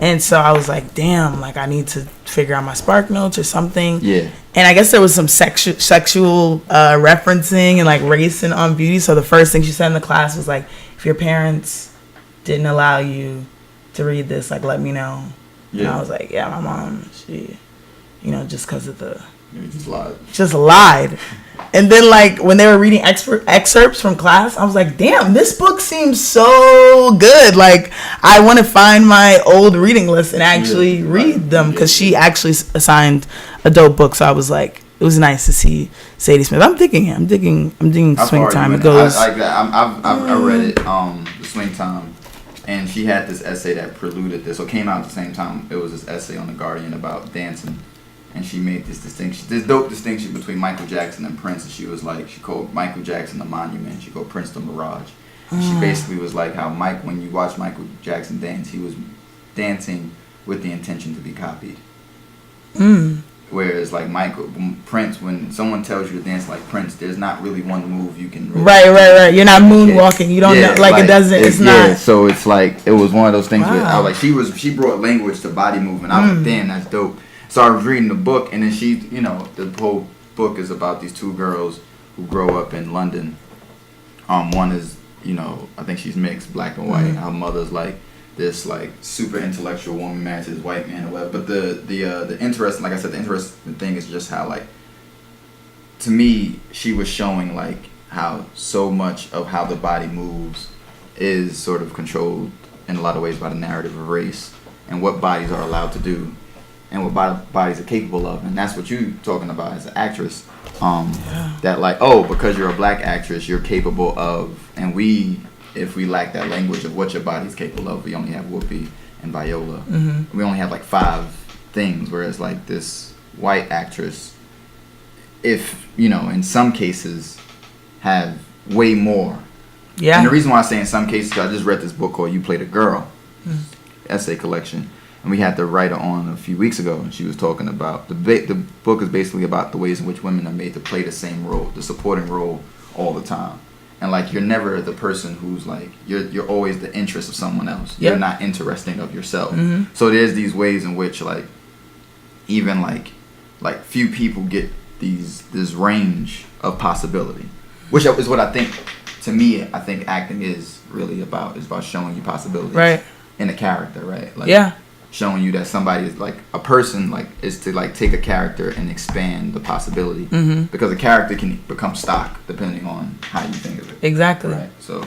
And so I was like, damn, like I need to figure out my Spark Notes or something. And I guess there was some sexual referencing and like race and On Beauty. So the first thing she said in the class was like, if your parents didn't allow you to read this, like, let me know. And I was like, yeah, my mom, she, just because of the... Just lied. And then, like, when they were reading excerpts from class, I was like, damn, this book seems so good. Like, I want to find my old reading list and actually read them, because she actually assigned a dope book. So I was like, it was nice to see Sadie Smith. I'm digging Swing Time. It goes. I read it, the Swing Time, and she had this essay that preluded this, or came out at the same time. It was this essay on The Guardian about dancing, and she made this dope distinction between Michael Jackson and Prince. And she was like, she called Michael Jackson the monument, she called Prince the mirage. And she basically was like how when you watch Michael Jackson dance, he was dancing with the intention to be copied. Whereas like Prince, when someone tells you to dance like Prince, there's not really one move you can really right. You're not moonwalking. You don't know, like it doesn't. It's not. Yeah, so it's like it was one of those things where I was like, she brought language to body movement. I was like, damn, that's dope. So I was reading the book, and then the whole book is about these two girls who grow up in London. One is, I think she's mixed, black and white. Her mother's like this like super intellectual woman married to this white man or whatever. But the interesting, like I said, the interesting thing is just how, like, to me, she was showing like how so much of how the body moves is sort of controlled in a lot of ways by the narrative of race and what bodies are allowed to do and what bodies are capable of. And that's what you talking about as an actress. That like, because you're a black actress, you're capable of, and if we lack that language of what your body's capable of, we only have Whoopi and Viola. We only have like 5 things, whereas like this white actress, if, in some cases, have way more. Yeah. And the reason why I say in some cases, I just read this book called You Played a Girl, essay collection, and we had the writer on a few weeks ago, and she was talking about, the book is basically about the ways in which women are made to play the same role, the supporting role all the time. And like, you're never the person who's like, you're always the interest of someone else. Yep. You're not interesting of yourself. So there's these ways in which like, even like few people get this range of possibility, which is what I think, to me, I think acting is really about, is about showing you possibilities in a character, right? Like, showing you that somebody is like a person, like, is to like take a character and expand the possibility, because a character can become stock depending on how you think of it. Exactly. Right. So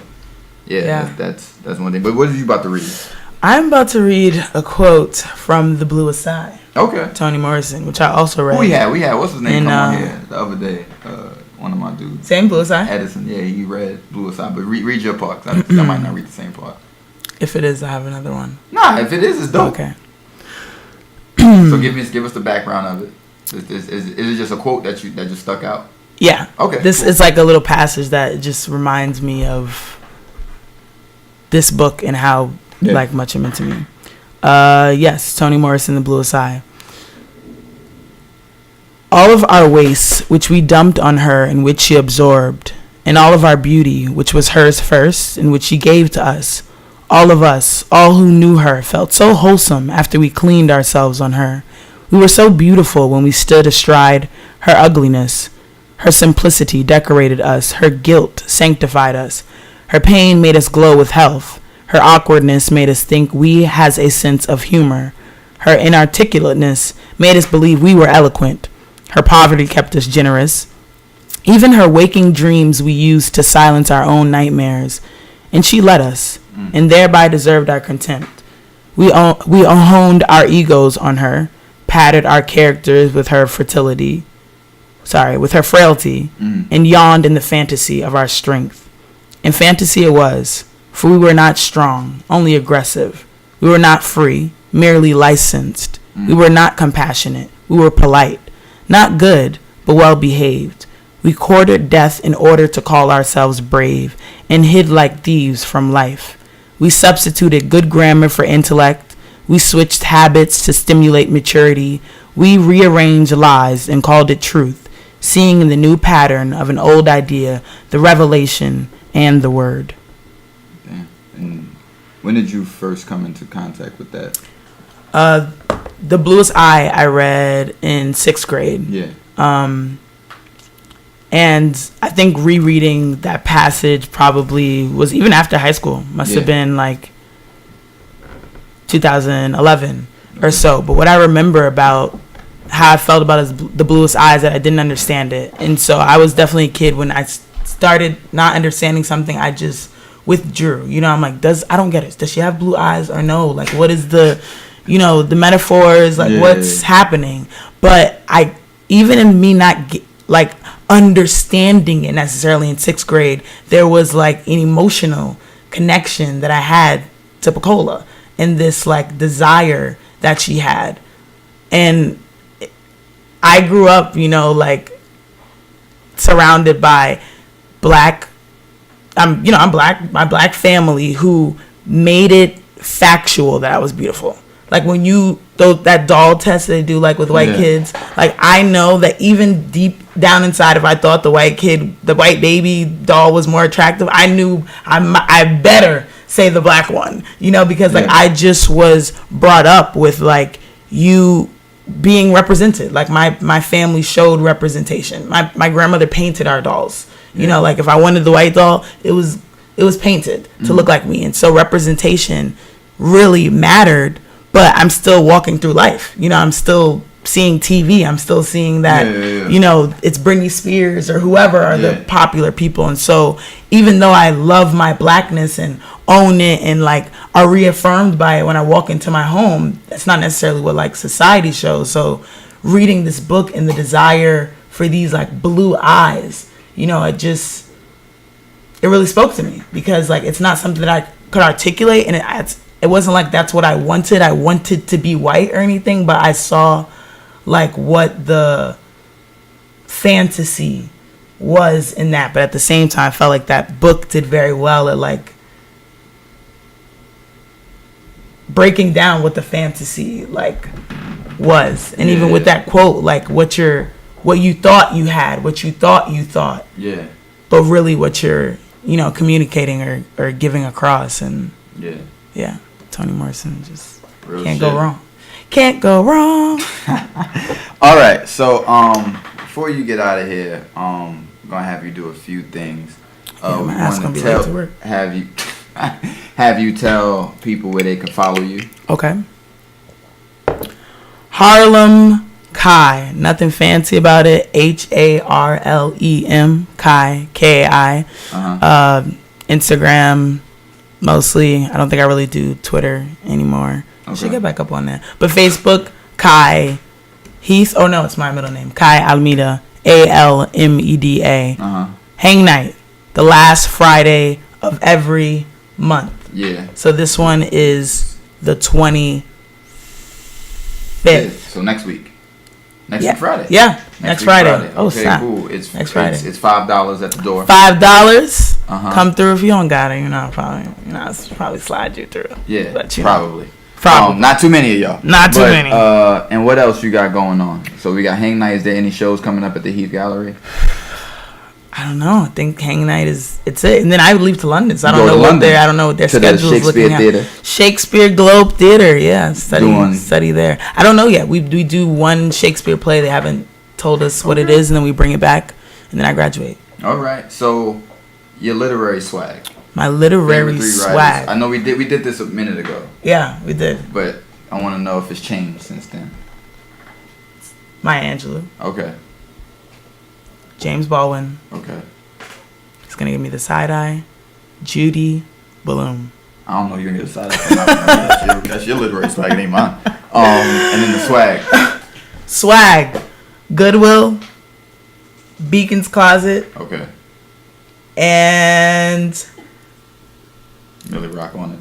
that's one thing. But what are you about to read? I'm about to read a quote from The Bluest Eye. Okay. Toni Morrison, which I also read. We had what's his name come on here the other day? One of my dudes. Same Bluest Eye? Edison. Yeah, he read Bluest Eye, but read your part. I might not read the same part. If it is, I have another one. Nah, if it is, it's dope. Okay. So give us the background of it. Is it just a quote that just stuck out? Yeah. Okay. This is like a little passage that just reminds me of this book and how like much it meant to me. Yes, Toni Morrison, The Bluest Eye. All of our waste, which we dumped on her and which she absorbed, and all of our beauty, which was hers first and which she gave to us, all of us, all who knew her, felt so wholesome after we cleaned ourselves on her. We were so beautiful when we stood astride her ugliness. Her simplicity decorated us. Her guilt sanctified us. Her pain made us glow with health. Her awkwardness made us think we has a sense of humor. Her inarticulateness made us believe we were eloquent. Her poverty kept us generous. Even her waking dreams we used to silence our own nightmares. And she let us, and thereby deserved our contempt. We honed our egos on her, padded our characters with her frailty, and yawned in the fantasy of our strength. And fantasy it was, for we were not strong, only aggressive. We were not free, merely licensed. We were not compassionate. We were polite. Not good, but well behaved. We courted death in order to call ourselves brave, and hid like thieves from life. We substituted good grammar for intellect. We switched habits to stimulate maturity. We rearranged lies and called it truth, seeing in the new pattern of an old idea the revelation and the word. Damn. And when did you first come into contact with that? The Bluest Eye I read in 6th grade. Yeah. And I think rereading that passage probably was even after high school. Must have been like 2011 or so. But what I remember about how I felt about The Bluest Eye is that I didn't understand it. And so I was definitely a kid when I started not understanding something, I just withdrew. I'm like, I don't get it. Does she have blue eyes or no? Like, what is the metaphors? Like, what's happening? But even in me not like understanding it necessarily in 6th grade, there was like an emotional connection that I had to Pecola and this like desire that she had. And I grew up, you know, like surrounded by I'm black, my black family who made it factual that I was beautiful. Like when that doll test they do like with white kids, like I know that even deep down inside, if I thought the white baby doll was more attractive, I knew I better say the black one, you know, because like I just was brought up with like you being represented. Like my family showed representation. My grandmother painted our dolls. You know, like if I wanted the white doll, it was painted to look like me. And so representation really mattered, but I'm still walking through life. You know, I'm still seeing TV. I'm still seeing that, you know, it's Britney Spears or whoever are the popular people. And so even though I love my blackness and own it and like are reaffirmed by it when I walk into my home, that's not necessarily what like society shows. So reading this book and the desire for these like blue eyes, you know, it really spoke to me because like it's not something that I could articulate, and it wasn't like that's what I wanted to be white or anything, but I saw like what the fantasy was in that. But at the same time, I felt like that book did very well at like breaking down what the fantasy like was. And even with that quote, like what you thought you had, what you thought you thought, but really what you're, you know, communicating or giving across. And Toni Morrison just can't go wrong. Can't go wrong. All right, so before you get out of here, I'm gonna have you do a few things. We want to have you tell people where they can follow you. Okay. Harlem Kai, nothing fancy about it. HARLEM Kai, KAI. Instagram mostly. I don't think I really do Twitter anymore. I should get back up on that. But Facebook, Kai Heath. Oh no, it's my middle name. Kai Almeida, ALMEDA. Hangnight, the last Friday of every month. So this one is the 25th. So next week. Next week Friday. Next Friday. Oh, okay, snap. Cool. It's next Friday. It's $5 at the door. $5. Come through if you don't got it. I'll probably slide you through. Probably. Probably. Not too many of y'all. Not too many. And what else you got going on? So we got Hangnight. Is there any shows coming up at the Heath Gallery? I don't know. I think Hangnight it's it. And then I would leave to London, so I don't know what their schedule is looking at. Shakespeare Globe Theater, study there. I don't know yet. We do one Shakespeare play. They haven't told us what it is, and then we bring it back, and then I graduate. All right. So your literary swag. My literary swag. I know we did this a minute ago. Yeah, we did. But I want to know if it's changed since then. Maya Angelou. Okay. James Baldwin. Okay. He's gonna give me the side eye. Judy Bloom. I don't know. You're gonna get the side eye. That's your literary swag. It ain't mine. And then the swag. Swag. Goodwill. Beacon's Closet. Okay. And Millie Rock on it.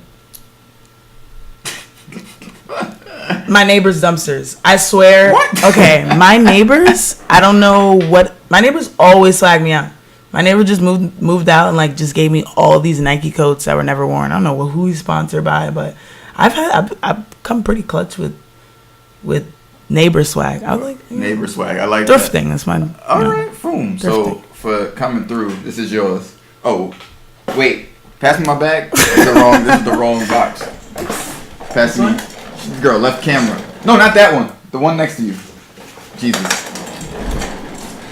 My neighbor's dumpsters. I swear. What? Okay, my neighbors. I don't know what. My neighbors always swag me out. My neighbor just moved out and like just gave me all these Nike coats that were never worn. I don't know who he's sponsored by, but I've come pretty clutch with neighbor swag. I was like neighbor swag. I like thrifting. That. That's my. All right, boom. Thrifting. So for coming through, this is yours. Oh, wait. Pass me my bag. This is the wrong box. Pass me. Girl, left camera. No, not that one. The one next to you. Jesus.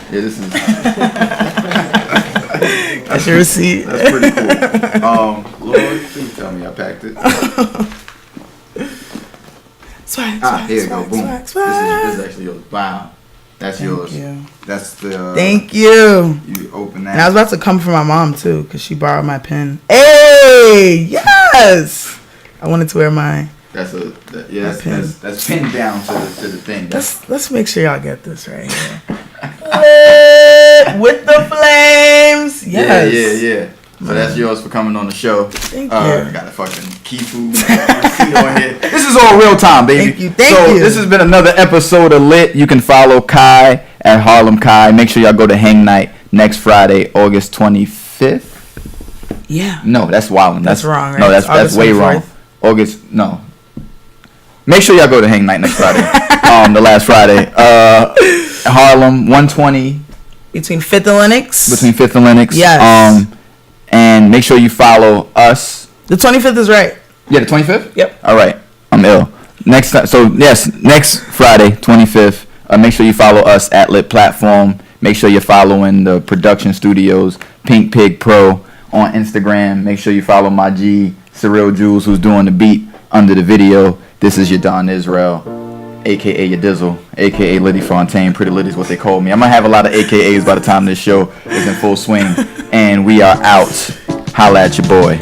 Yeah, this is. That's your receipt. That's pretty cool. Lord, please tell me I packed it. Swag, here you go. Boom. Swag. This is actually yours. Wow. That's yours. Thank you. That's the. Thank you. You open that. And I was about to come for my mom too, because she borrowed my pen. Hey, yes. I wanted to wear my That's pinned down to the thing. Let's make sure y'all get this right here. Lit with the flames. Yes. Yeah. So that's yours for coming on the show. Thank you. Got a fucking Kifu receipt on here. This is all real time, baby. Thank you. This has been another episode of Lit. You can follow Kai at Harlem Kai. Make sure y'all go to Hangnight next Friday, August 25th. Yeah. No, that's wild. That's wrong, right? No, that's way 24th. wrong. August, no. Make sure y'all go to Hangnight next Friday. The last Friday. Harlem, 120. Between 5th and Lenox. Between 5th and Lenox. Yes. And make sure you follow us. The 25th is right. Yeah, the 25th? Yep. All right. I'm ill. Next Friday, 25th. Make sure you follow us at Lit Platform. Make sure you're following the production studios, Pink Pig Pro on Instagram. Make sure you follow my G, Surreal Jules, who's doing the beat under the video. This is your Don Israel, a.k.a. your Dizzle, a.k.a. Liddy Fontaine. Pretty Liddy's what they call me. I'm going to have a lot of a.k.a.s by the time this show is in full swing. And we are out. Holla at your boy.